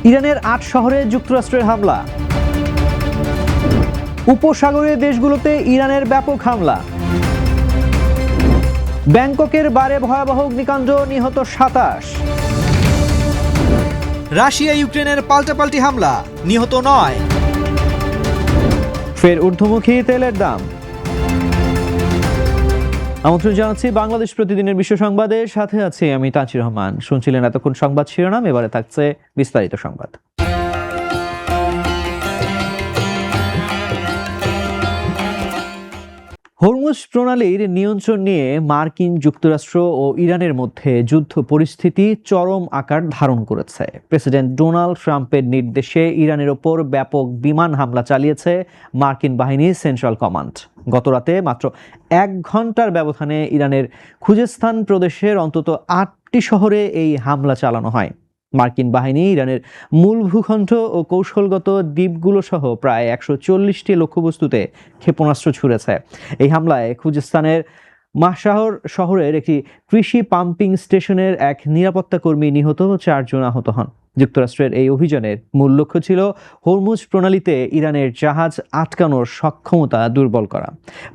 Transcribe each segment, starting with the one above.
ইরানের ৮ শহরে যুক্তরাষ্ট্রের হামলা। উপসাগরীয় দেশগুলোতে ইরানের ব্যাপক হামলা। ব্যাংককের বারে ভয়াবহ অগ্নিকাণ্ড, নিহত ২৭। রাশিয়া ইউক্রেনের পাল্টাপাল্টি হামলা, নিহত ৯। ফের ঊর্ধ্বমুখী তেলের দাম। আমন্ত্রণ জানাচ্ছি বাংলাদেশ প্রতিদিনের বিশ্ব সংবাদে, সাথে আছি আমি তানচির রহমান। শুনছিলেন এতক্ষণ সংবাদ শিরোনাম, এবারে থাকছে বিস্তারিত সংবাদ। হরমুজ প্রণালীর নিয়ন্ত্রণ নিয়ে মার্কিন যুক্তরাষ্ট্র ও ইরানের মধ্যে যুদ্ধ পরিস্থিতি চরম আকার ধারণ করেছে। প্রেসিডেন্ট ডোনাল্ড ট্রাম্পের নির্দেশে ইরানের ওপর ব্যাপক বিমান হামলা চালিয়েছে মার্কিন বাহিনীর সেন্ট্রাল কমান্ড। গতরাতে মাত্র ১ ঘন্টার ব্যবধানে ইরানের খুজেস্তান প্রদেশের অন্তত ৮টি শহরে এই হামলা চালানো হয়। মার্কিন বাহিনী ইরানের মূল ভূখণ্ড ও কৌশলগত দ্বীপগুলো সহ প্রায় ১৪০টি লক্ষ্যবস্তুতে ক্ষেপণাস্ত্র ছুড়েছে। এই হামলায় খুজেস্তানের মাহশাহর শহরের একটি কৃষি পাম্পিং স্টেশনের এক নিরাপত্তা কর্মী নিহত, ৪ জন আহত হন। যুক্তরাষ্ট্রের এই অভিযানের মূল লক্ষ্য ছিল হরমুজ প্রণালীতে ইরানের জাহাজ আটকানোর সক্ষমতা দুর্বল করা।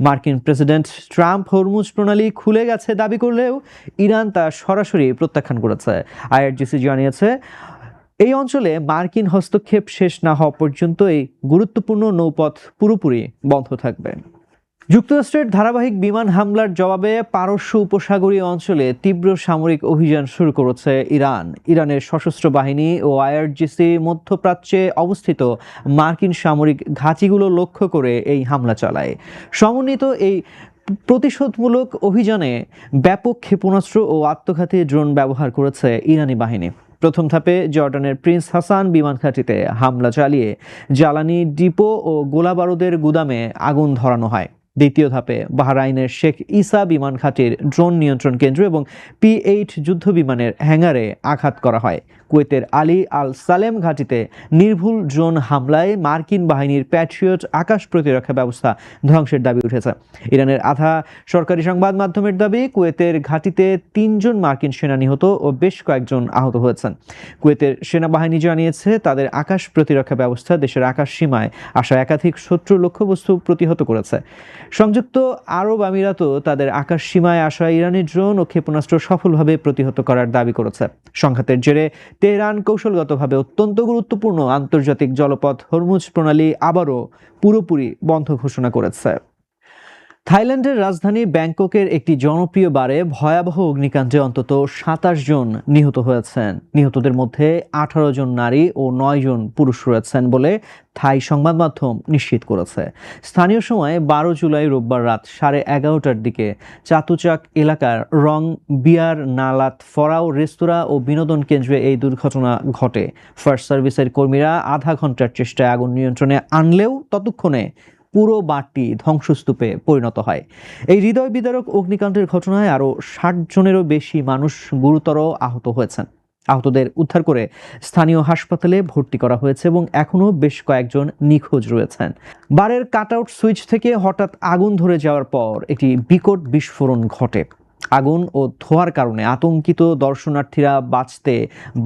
মার্কিন প্রেসিডেন্ট ট্রাম্প হরমুজ প্রণালী খুলে গেছে দাবি করলেও ইরান তা সরাসরি প্রত্যাখ্যান করেছে। আইআরজিসি জানিয়েছে, এই অঞ্চলে মার্কিন হস্তক্ষেপ শেষ না হওয়া পর্যন্ত এই গুরুত্বপূর্ণ নৌপথ পুরোপুরি বন্ধ থাকবে। যুক্তরাষ্ট্রের ধারাবাহিক বিমান হামলার জবাবে পারস্য উপসাগরীয় অঞ্চলে তীব্র সামরিক অভিযান শুরু করেছে ইরান। ইরানের সশস্ত্র বাহিনী ও আইআরজিসি মধ্যপ্রাচ্যে অবস্থিত মার্কিন সামরিক ঘাঁটিগুলো লক্ষ্য করে এই হামলা চালায়। সমন্বিত এই প্রতিশোধমূলক অভিযানে ব্যাপক ক্ষেপণাস্ত্র ও আত্মঘাতী ড্রোন ব্যবহার করেছে ইরানি বাহিনী। প্রথম ধাপে জর্ডানের প্রিন্স হাসান বিমান ঘাঁটিতে হামলা চালিয়ে জ্বালানি ডিপো ও গোলাবারুদের গুদামে আগুন ধরানো হয়। দ্বিতীয় ধাপে বাহরাইনের শেখ ইসা বিমান ঘাঁটির ড্রোন নিয়ন্ত্রণ কেন্দ্র এবং P-8 যুদ্ধ বিমানের হ্যাঙ্গারে আঘাত করা হয়। কুয়েতের আলী আল সালেম ঘাঁটিতে নির্ভুল ড্রোন হামলায় মার্কিন বাহিনীর প্যাট্রিয়ট আকাশ প্রতিরক্ষা ব্যবস্থা ধ্বংসের দাবি উঠেছে। ইরানের আধা সরকারি সংবাদ মাধ্যমের দাবি, কুয়েতের ঘাঁটিতে ৩ জন মার্কিন সেনা নিহত ও বেশ কয়েকজন আহত হয়েছেন। কুয়েতের সেনাবাহিনী জানিয়েছে, তাদের আকাশ প্রতিরক্ষা ব্যবস্থা দেশের আকাশ সীমায় আসা একাধিক শত্রু লক্ষ্যবস্তু প্রতিহত করেছে। সংযুক্ত আরব আমিরাতও তাদের আকাশ সীমায় আসা ইরানি ড্রোন ও ক্ষেপণাস্ত্র সফলভাবে প্রতিহত করার দাবি করেছে। সংঘাতের জেরে তেহরান কৌশলগতভাবে অত্যন্ত গুরুত্বপূর্ণ আন্তর্জাতিক জলপথ হরমুজ প্রণালী আবারও পুরোপুরি বন্ধ ঘোষণা করেছে। থাইল্যান্ডের রাজধানী ব্যাংককের একটি জনপ্রিয় বারে ভয়াবহ অগ্নিকাণ্ডে অন্তত ২৭ জন নিহত হয়েছেন। নিহতদের মধ্যে ১৮ জন নারী ও ৯ জন পুরুষ রয়েছেন বলে থাই সংবাদ মাধ্যম নিশ্চিত করেছে। স্থানীয় সময় ১২ জুলাই রোববার রাত ১১:৩০টার দিকে চাতুচাক এলাকার রং বিয়ার নালাত ফরাও রেস্তোরাঁ ও বিনোদন কেন্দ্রে এই দুর্ঘটনা ঘটে। ফায়ার সার্ভিসের কর্মীরা আধা ঘন্টার চেষ্টায় আগুন নিয়ন্ত্রণে আনলেও ততক্ষণে পুরো বাড়টি ধ্বংসস্তূপে পরিণত হয়। এই হৃদয় বিদারক অগ্নিকাণ্ডের ঘটনায় আরও ৬০ জনেরও বেশি মানুষ গুরুতর আহত হয়েছেন। আহতদের উদ্ধার করে স্থানীয় হাসপাতালে ভর্তি করা হয়েছে এবং এখনও বেশ কয়েকজন নিখোঁজ রয়েছেন। বারের কাটআউট সুইচ থেকে হঠাৎ আগুন ধরে যাওয়ার পর একটি বিকট বিস্ফোরণ ঘটে। আগুন ও ধোঁয়ার কারণে আতঙ্কিত দর্শনার্থীরা বাঁচতে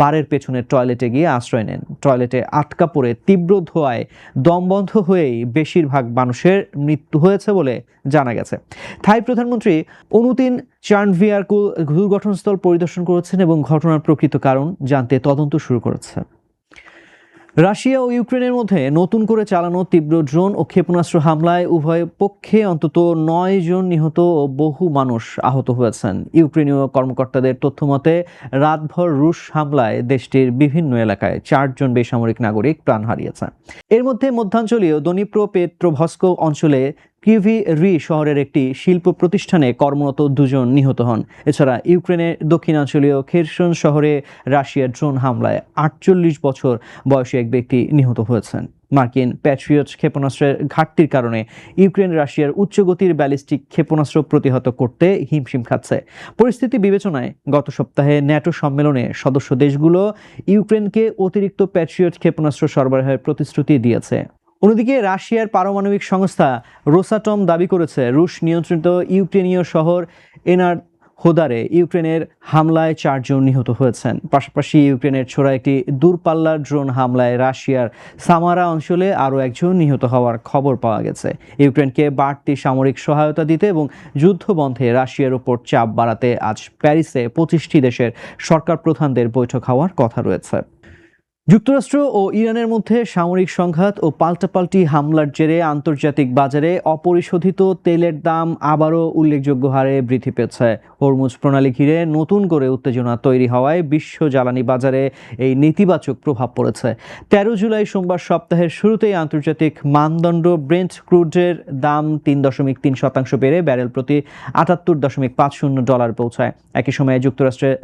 বারের পেছনে টয়লেটে গিয়ে আশ্রয় নেন। টয়লেটে আটকা পড়ে তীব্র ধোঁয়ায় দম বন্ধ হয়েই বেশিরভাগ মানুষের মৃত্যু হয়েছে বলে জানা গেছে। থাই প্রধানমন্ত্রী অনুতিন চার্নভিয়ারকুল দুর্ঘটনাস্থল পরিদর্শন করেছেন এবং ঘটনার প্রকৃত কারণ জানতে তদন্ত শুরু করেছে। রাশিয়া ও ইউক্রেনের মধ্যে নতুন করে চালানো তীব্র ড্রোন ও ক্ষেপণাস্ত্র হামলায় উভয় পক্ষে অন্তত ৯ জন নিহত ও বহু মানুষ আহত হয়েছেন। ইউক্রেনীয় কর্মকর্তাদের তথ্যমতে রাতভর রুশ হামলায় দেশটির বিভিন্ন এলাকায় ৪ জন বেসামরিক নাগরিক প্রাণ হারিয়েছেন। এর মধ্যে মধ্যাঞ্চলীয় দনিপ্রো পেট্রোভস্ক অঞ্চলে কিভি রি শহরের একটি শিল্প প্রতিষ্ঠানে কর্মরত ২ জন নিহত হন। এছাড়া ইউক্রেনের দক্ষিণাঞ্চলীয় খেরসন শহরে রাশিয়ার ড্রোন হামলায় ৪৮ বছর বয়সী এক ব্যক্তি নিহত হয়েছেন। মার্কিন প্যাট্রিয়ট ক্ষেপণাস্ত্রের ঘাটতির কারণে ইউক্রেন রাশিয়ার উচ্চগতির ব্যালিস্টিক ক্ষেপণাস্ত্র প্রতিহত করতে হিমশিম খাচ্ছে। পরিস্থিতি বিবেচনায় গত সপ্তাহে ন্যাটো সম্মেলনে সদস্য দেশগুলো ইউক্রেনকে অতিরিক্ত প্যাট্রিয়ট ক্ষেপণাস্ত্র সরবরাহের প্রতিশ্রুতি দিয়েছে। অন্যদিকে রাশিয়ার পারমাণবিক সংস্থা রোসাটম দাবি করেছে, রুশ নিয়ন্ত্রিত ইউক্রেনীয় শহর এনার হোদারে ইউক্রেনের হামলায় 4 জন নিহত হয়েছেন। পাশাপাশি ইউক্রেনের ছোড়া একটি দূরপাল্লার ড্রোন হামলায় রাশিয়ার সামারা অঞ্চলে আরও একজন নিহত হওয়ার খবর পাওয়া গেছে। ইউক্রেনকে বাড়তি সামরিক সহায়তা দিতে এবং যুদ্ধ বন্ধে রাশিয়ার উপর চাপ বাড়াতে আজ প্যারিসে 25টি দেশের সরকার প্রধানদের বৈঠক হওয়ার কথা রয়েছে। যুক্তরাষ্ট্র ও ইরানের মধ্যে সামরিক সংঘাত ও পাল্টাপাল্টি হামলার জেরে আন্তর্জাতিক বাজারে অপরিশোধিত তেলের দাম আবারও উল্লেখযোগ্য হারে বৃদ্ধি পেয়েছে। হরমুজ প্রণালী ঘিরে নতুন করে উত্তেজনা তৈরি হওয়ায় বিশ্ব জ্বালানি বাজারে এই নেতিবাচক প্রভাব পড়েছে। 13 জুলাই সোমবার সপ্তাহের শুরুতেই আন্তর্জাতিক মানদণ্ড ব্রেন্ট ক্রুডের দাম 3.3% বেড়ে ব্যারেল প্রতি $78.50 পৌঁছায়। একই সময়ে যুক্তরাষ্ট্রের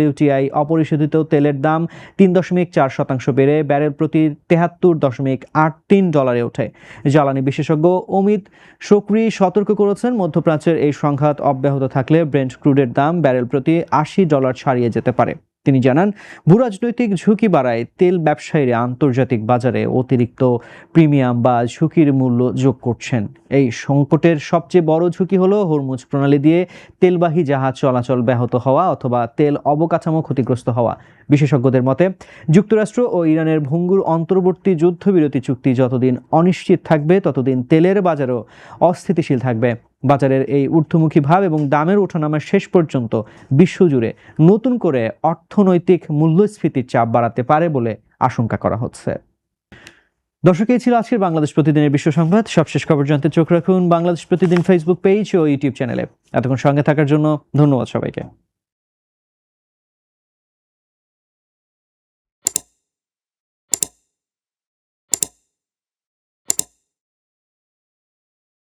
WTI অপরিশোধিত তেলের দাম 3.4% বেড়ে ব্যারেল প্রতি $73.83 ওঠে। জ্বালানি বিশেষজ্ঞ অমিত শকরি সতর্ক করেছেন, মধ্যপ্রাচ্যের এই সংঘাত অব্যাহত থাকলে ব্রেন্ট ক্রুডের দাম ব্যারেল প্রতি $80 ছাড়িয়ে যেতে পারে। তিনি জানান, ভূরাজনৈতিক ঝুঁকি বাড়ায় তেল ব্যবসায়ীরা আন্তর্জাতিক বাজারে অতিরিক্ত প্রিমিয়াম বা ঝুঁকির মূল্য যোগ করছেন। এই সংকটের সবচেয়ে বড় ঝুঁকি হলো হরমুজ প্রণালী দিয়ে তেলবাহী জাহাজ চলাচল ব্যাহত হওয়া অথবা তেল অবকাঠামো ক্ষতিগ্রস্ত হওয়া। বিশেষজ্ঞদের মতে, যুক্তরাষ্ট্র ও ইরানের ভঙ্গুর অন্তর্বর্তী যুদ্ধবিরতি চুক্তি যতদিন অনিশ্চিত থাকবে ততদিন তেলের বাজারও অস্থিতিশীল থাকবে। বাজারের এই ঊর্ধ্বমুখী ভাব এবং দামের ওঠানামা শেষ পর্যন্ত বিশ্বজুড়ে নতুন করে অর্থনৈতিক মূল্যস্ফীতির চাপ বাড়াতে পারে বলে আশঙ্কা করা হচ্ছে। দর্শক, এই ছিল আজকের বাংলাদেশ প্রতিদিনের বিশ্ব সংবাদ। সবশেষ খবর জানতে চোখ রাখুন বাংলাদেশ প্রতিদিন ফেসবুক পেজ ও ইউটিউব চ্যানেলে। এতক্ষণ সঙ্গে থাকার জন্য ধন্যবাদ সবাইকে।